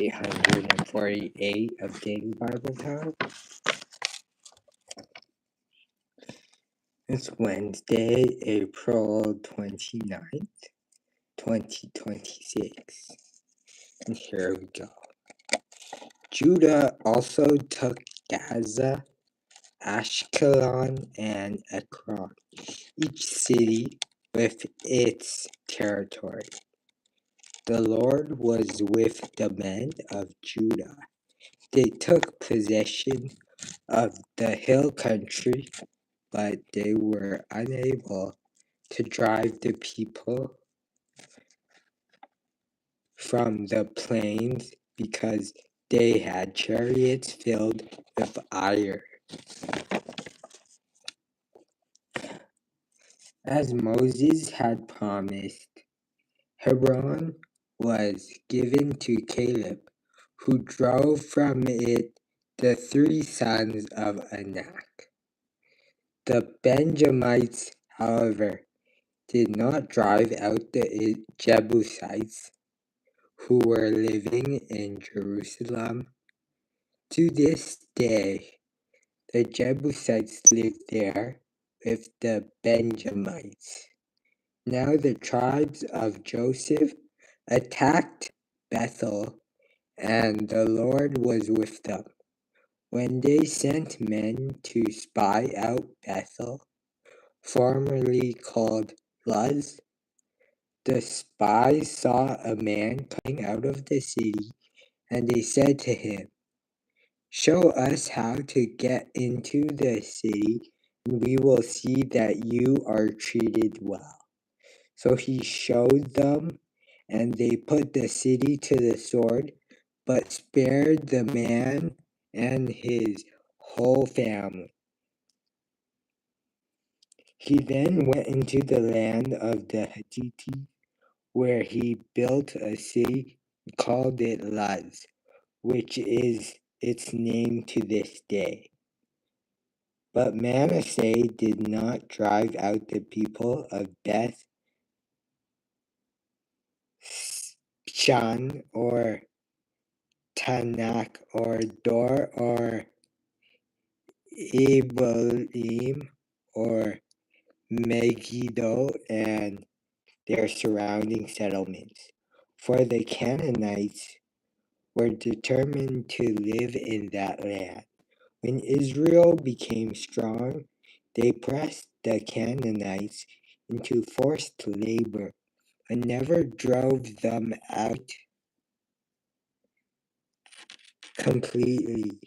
848 of Daily Bible Time. It's Wednesday, April 29th, 2026. And here we go. Judah also took Gaza, Ashkelon, and Ekron, each city with its territory. The Lord was with the men of Judah. They took possession of the hill country, but they were unable to drive the people from the plains because they had chariots filled with iron. As Moses had promised, Hebron was given to Caleb, who drove from it the 3 sons of Anak. The Benjamites, however, did not drive out the Jebusites who were living in Jerusalem. To this day, the Jebusites live there with the Benjamites. Now the tribes of Joseph attacked Bethel, and the Lord was with them. When they sent men to spy out Bethel, formerly called Luz, the spies saw a man coming out of the city, and they said to him, "Show us how to get into the city, and we will see that you are treated well." So he showed them, and they put the city to the sword, but spared the man and his whole family. He then went into the land of the Hittites, where he built a city and called it Luz, which is its name to this day. But Manasseh did not drive out the people of Beth Shan or Tanakh or Dor or Ibalim or Megiddo and their surrounding settlements, for the Canaanites were determined to live in that land. When Israel became strong, they pressed the Canaanites into forced labor, but never drove them out completely.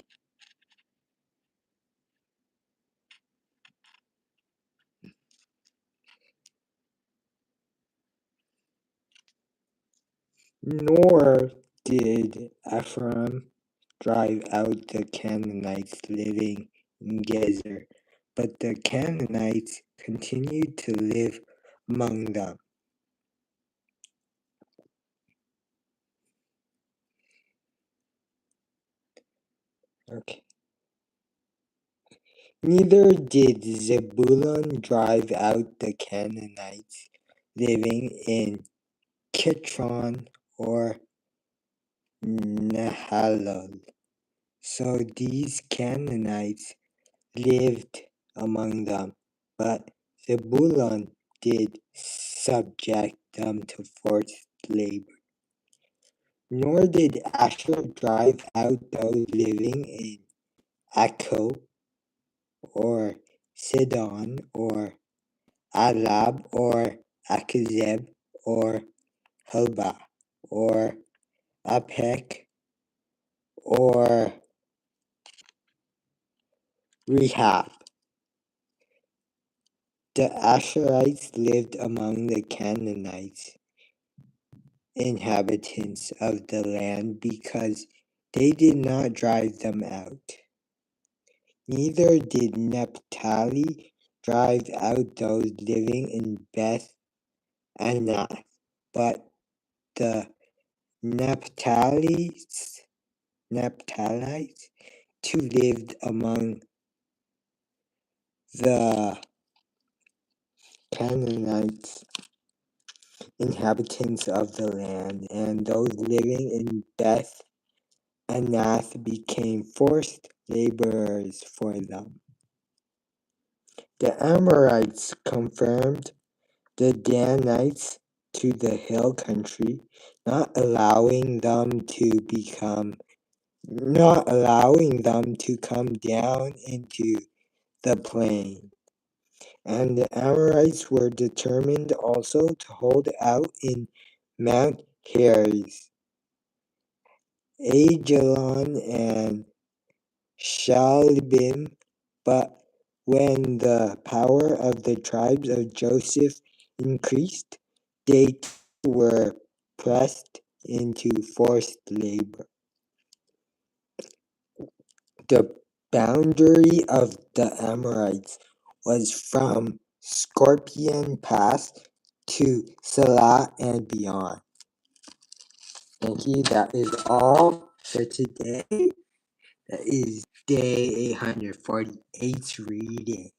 Nor did Ephraim drive out the Canaanites living in Gezer, but the Canaanites continued to live among them. Okay. Neither did Zebulun drive out the Canaanites living in Kitron or Nahalol. So these Canaanites lived among them, but Zebulun did subject them to forced labor. Nor did Asher drive out those living in Akko or Sidon or Alab or Akazeb or Helba or Apek or Rehab. The Asherites lived among the Canaanites, inhabitants of the land, because they did not drive them out. Neither did Naphtali drive out those living in Beth Anath, but the Naphtalites too lived among the Canaanites, inhabitants of the land, and those living in Beth Anath became forced laborers for them. The Amorites confirmed the Danites to the hill country, not allowing them to come down into the plain. And the Amorites were determined also to hold out in Mount Heres, Ajalon, and Shalbim, but when the power of the tribes of Joseph increased, they were pressed into forced labor. The boundary of the Amorites was from Scorpion Pass to Salah and beyond. Thank you. That is all for today. That is day 848's reading.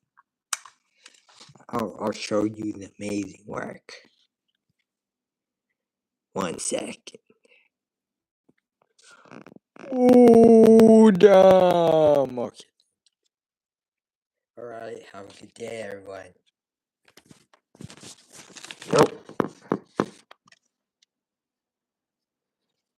I'll show you the amazing work. 1 second. Ooh, dumb. Okay. Alright, have a good day, everyone. Nope.